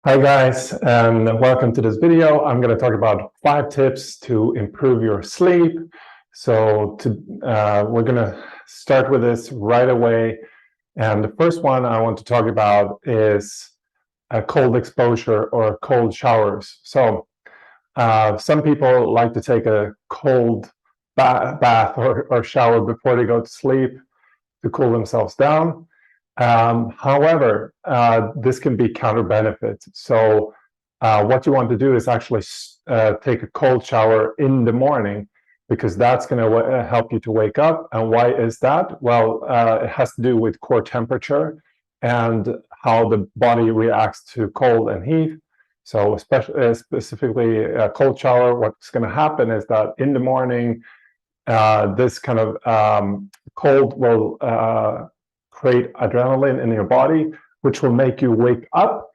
Hi guys, and welcome to this video. I'm going to talk about 5 tips to improve your sleep. We're going to start with this right away. And the first one I want to talk about is cold exposure or cold showers. Some people like to take a cold bath or shower before they go to sleep to cool themselves down. However, this can be counter benefit. What you want to do is actually take a cold shower in the morning, because that's going to help you to wake up. And why is that? Well, it has to do with core temperature and how the body reacts to cold and heat. So specifically a cold shower, what's going to happen is that in the morning, this kind of cold will create adrenaline in your body, which will make you wake up,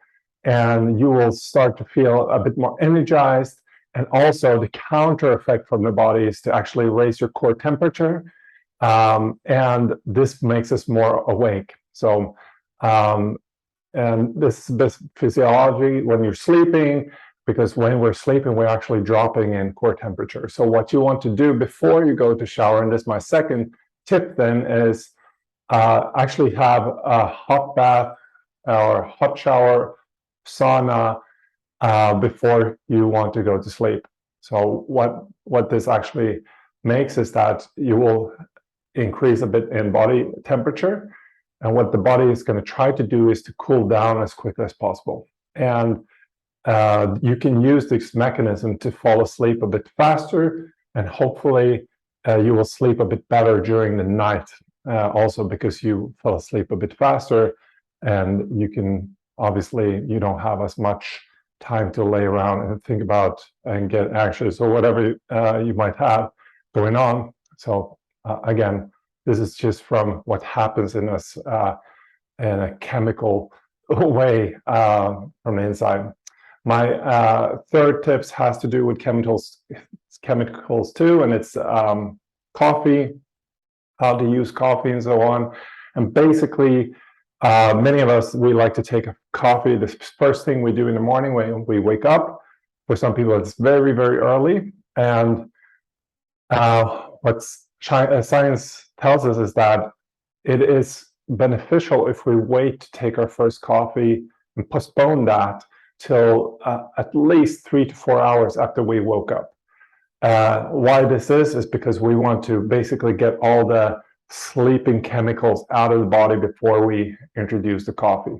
and you will start to feel a bit more energized. And also the counter effect from the body is to actually raise your core temperature, and this makes us more awake. And this is physiology when you're sleeping, because when we're sleeping, we're actually dropping in core temperature. So what you want to do before you go to shower, and this is my second tip then, is actually have a hot bath or hot shower, sauna before you want to go to sleep. So what this actually makes is that you will increase a bit in body temperature, and what the body is going to try to do is to cool down as quickly as possible. And you can use this mechanism to fall asleep a bit faster, and hopefully you will sleep a bit better during the night. Also because you fell asleep a bit faster, and you don't have as much time to lay around and think about and get anxious or whatever you might have going on. So again, this is just from what happens in us in a chemical way from the inside. My third tips has to do with chemicals too, and it's coffee, how to use coffee and so on. And basically, many of us, we like to take a coffee the first thing we do in the morning when we wake up. For some people, it's very, very early. And what science tells us is that it is beneficial if we wait to take our first coffee and postpone that till at least 3 to 4 hours after we woke up. Why this is because we want to basically get all the sleeping chemicals out of the body before we introduce the coffee.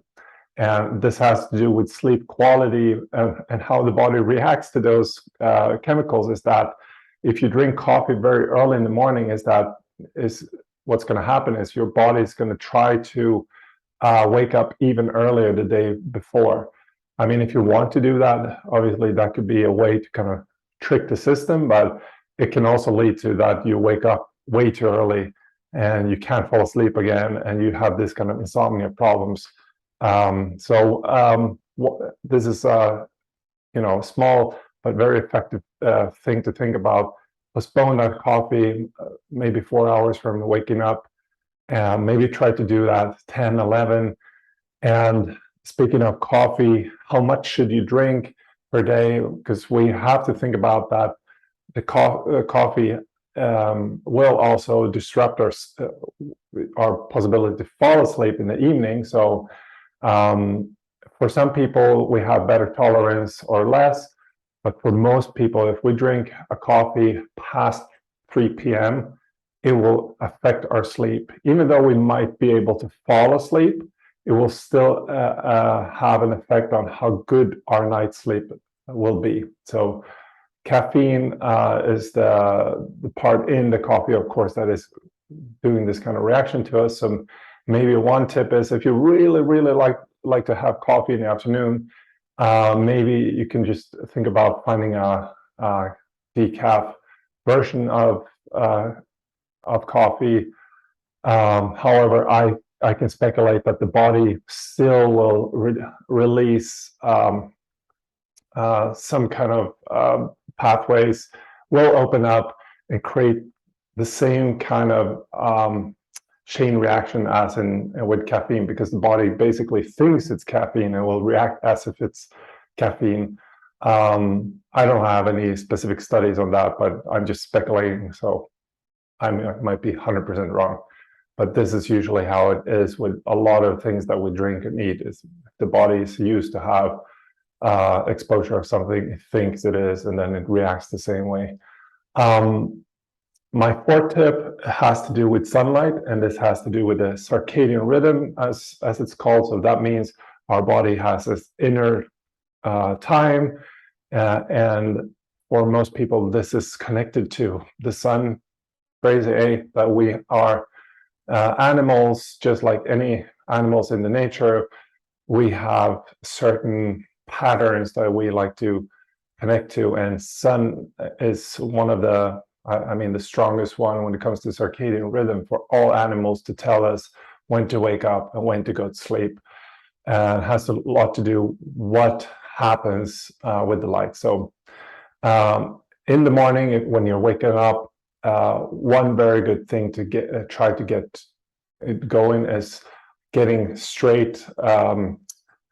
And this has to do with sleep quality and how the body reacts to those chemicals. Is that if you drink coffee very early in the morning, what's going to happen is your body is going to try to wake up even earlier the day before. I mean, if you want to do that, obviously that could be a way to kind of trick the system, but it can also lead to that you wake up way too early and you can't fall asleep again, and you have this kind of insomnia problems. This is small but very effective thing to think about. Postpone that coffee maybe 4 hours from waking up, and maybe try to do that 10, 11. And speaking of coffee, how much should you drink per day? Because we have to think about that. The coffee will also disrupt our possibility to fall asleep in the evening. So for some people, we have better tolerance or less. But for most people, if we drink a coffee past 3 p.m., it will affect our sleep. Even though we might be able to fall asleep, it will still have an effect on how good our night's sleep will be. So caffeine is the part in the coffee, of course, that is doing this kind of reaction to us. So maybe one tip is, if you really, really like to have coffee in the afternoon, maybe you can just think about finding a decaf version of coffee. However, I can speculate that the body still will release some kind of pathways, will open up and create the same kind of chain reaction as in with caffeine, because the body basically thinks it's caffeine and will react as if it's caffeine. I don't have any specific studies on that, but I'm just speculating, so I might be 100% wrong. But this is usually how it is with a lot of things that we drink and eat. Is the body is used to have exposure of something it thinks it is, and then it reacts the same way. My fourth tip has to do with sunlight, and this has to do with the circadian rhythm, as it's called. So that means our body has this inner time, and for most people, this is connected to the sun. Crazy, that we are animals, just like any animals in the nature. We have certain patterns that we like to connect to, and sun is one of the, I mean, the strongest one when it comes to circadian rhythm for all animals to tell us when to wake up and when to go to sleep. It has a lot to do what happens with the light. So in the morning, when you're waking up, one very good thing to try to get it going is getting straight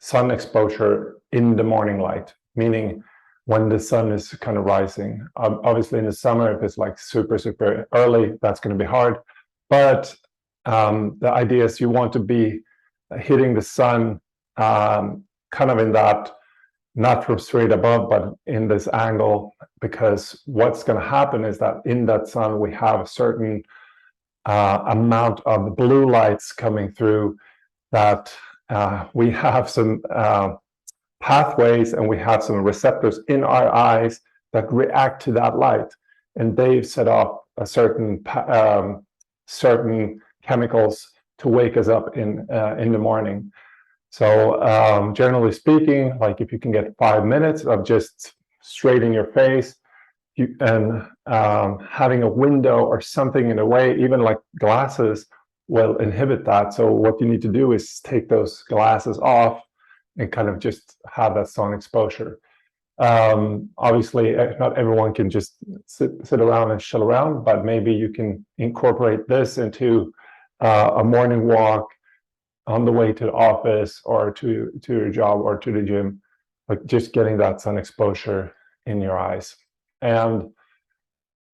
sun exposure in the morning light, meaning when the sun is kind of rising. Obviously in the summer, if it's like super early, that's going to be hard. But the idea is you want to be hitting the sun kind of in that, not from straight above, but in this angle, because what's going to happen is that in that sun, we have a certain amount of blue lights coming through, that we have some pathways and we have some receptors in our eyes that react to that light, and they've set off a certain chemicals to wake us up in the morning. So generally speaking, like if you can get 5 minutes of just straightening your face, and having a window or something in a way, even like glasses, will inhibit that. So what you need to do is take those glasses off and kind of just have that sun exposure. Obviously, not everyone can just sit around and chill around, but maybe you can incorporate this into a morning walk on the way to the office or to your job or to the gym, like just getting that sun exposure in your eyes. And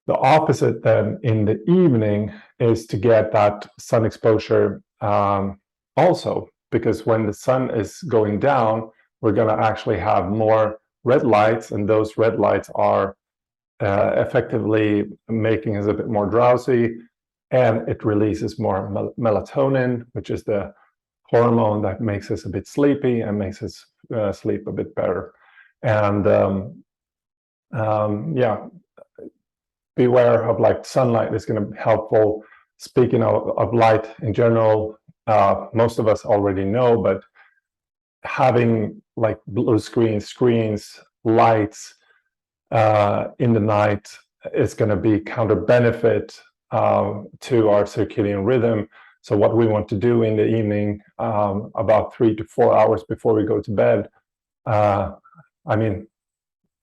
the opposite then in the evening is to get that sun exposure also, because when the sun is going down, we're going to actually have more red lights, and those red lights are effectively making us a bit more drowsy, and it releases more melatonin, which is the hormone that makes us a bit sleepy and makes us sleep a bit better. And yeah, beware of like sunlight is going to be helpful. Speaking of light in general, most of us already know, but having like blue screens, lights in the night is going to be counter benefit to our circadian rhythm. So what we want to do in the evening, about 3 to 4 hours before we go to bed, I mean,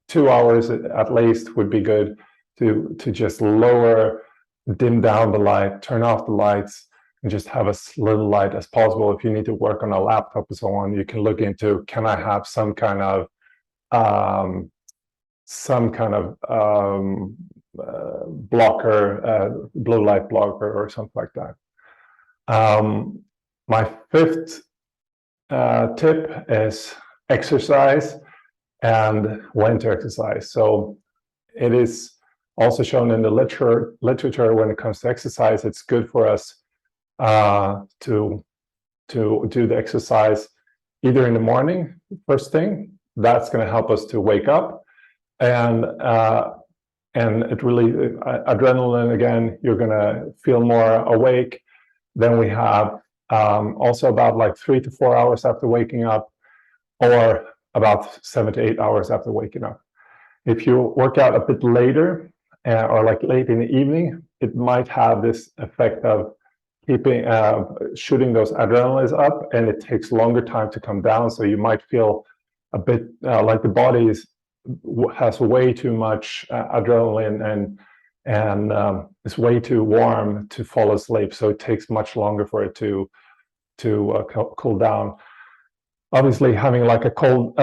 2 hours at least would be good to just dim down the light, turn off the lights, and just have as little light as possible. If you need to work on a laptop and so on, you can look into, can I have some kind of blocker, blue light blocker or something like that. My fifth tip is exercise and when to exercise. So it is also shown in the literature when it comes to exercise, it's good for us to do the exercise either in the morning, first thing. That's going to help us to wake up, and it really adrenaline again. You're going to feel more awake. Then we have also about like 3 to 4 hours after waking up, or about 7 to 8 hours after waking up. If you work out a bit later or like late in the evening, it might have this effect of keeping shooting those adrenalines up, and it takes longer time to come down. So you might feel a bit like the body has way too much adrenaline, and and it's way too warm to fall asleep, so it takes much longer for it to cool down. Obviously, having like a cold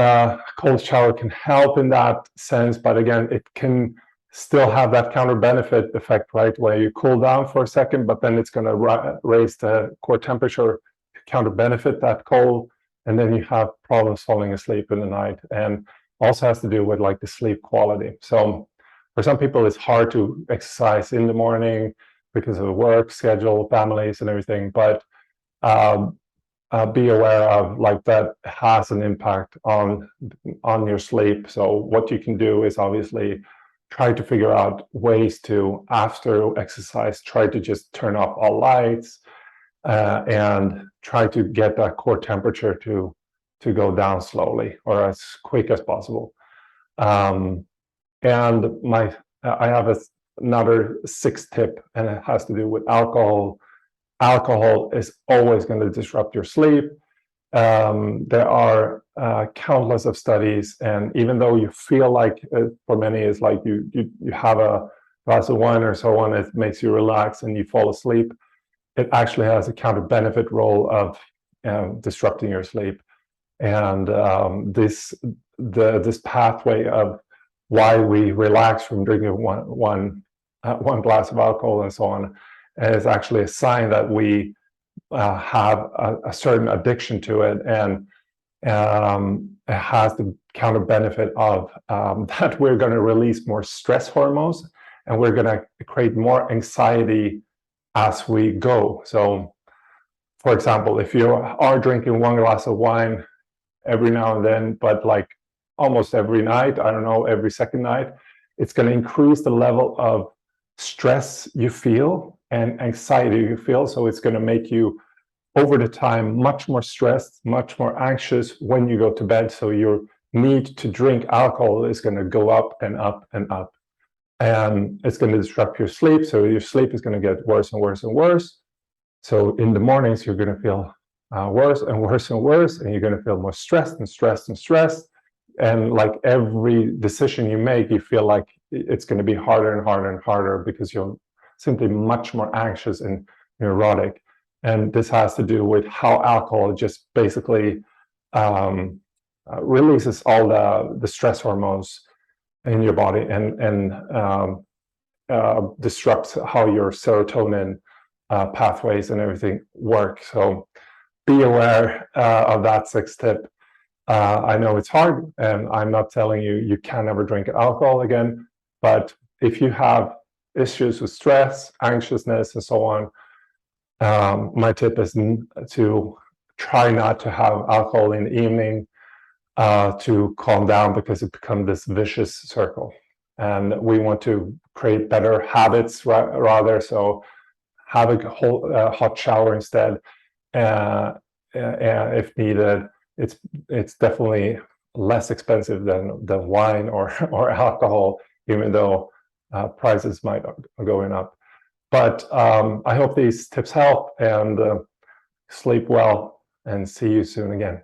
shower can help in that sense, but again, it can still have that counter benefit effect, right? Where you cool down for a second, but then it's going to raise the core temperature to counter benefit that cold, and then you have problems falling asleep in the night. And also has to do with like the sleep quality. So for some people, it's hard to exercise in the morning because of work schedule, families, and everything. But be aware of like that has an impact on your sleep. So what you can do is obviously try to figure out ways to, after exercise, try to just turn off all lights and try to get that core temperature to go down slowly or as quick as possible. And I have another sixth tip, and it has to do with alcohol. Alcohol is always going to disrupt your sleep. There are countless of studies, and even though you feel like for many it's like you have a glass of wine or so on, it makes you relax and you fall asleep, it actually has a counter benefit role of disrupting your sleep. And this pathway of why we relax from drinking one glass of alcohol and so on is actually a sign that we have a certain addiction to it, and it has the counter benefit of that we're going to release more stress hormones, and we're going to create more anxiety as we go. So, for example, if you are drinking one glass of wine every now and then, but like almost every night, I don't know, every second night, it's going to increase the level of stress you feel and anxiety you feel. So it's going to make you, over the time, much more stressed, much more anxious when you go to bed. So your need to drink alcohol is going to go up and up and up. And it's going to disrupt your sleep. So your sleep is going to get worse and worse and worse. So in the mornings, you're going to feel worse and worse and worse, and you're going to feel more stressed and stressed and stressed. And like every decision you make, you feel like it's going to be harder and harder and harder because you're simply much more anxious and neurotic. And this has to do with how alcohol just basically releases all the stress hormones in your body and disrupts how your serotonin pathways and everything work. So be aware of that sixth tip. I know it's hard, and I'm not telling you you can never drink alcohol again, but if you have issues with stress, anxiousness, and so on, my tip is to try not to have alcohol in the evening to calm down, because it becomes this vicious circle. And we want to create better habits rather, so have a hot shower instead, if needed. It's definitely less expensive than wine or alcohol, even though prices might be going up. But I hope these tips help, and sleep well, and see you soon again.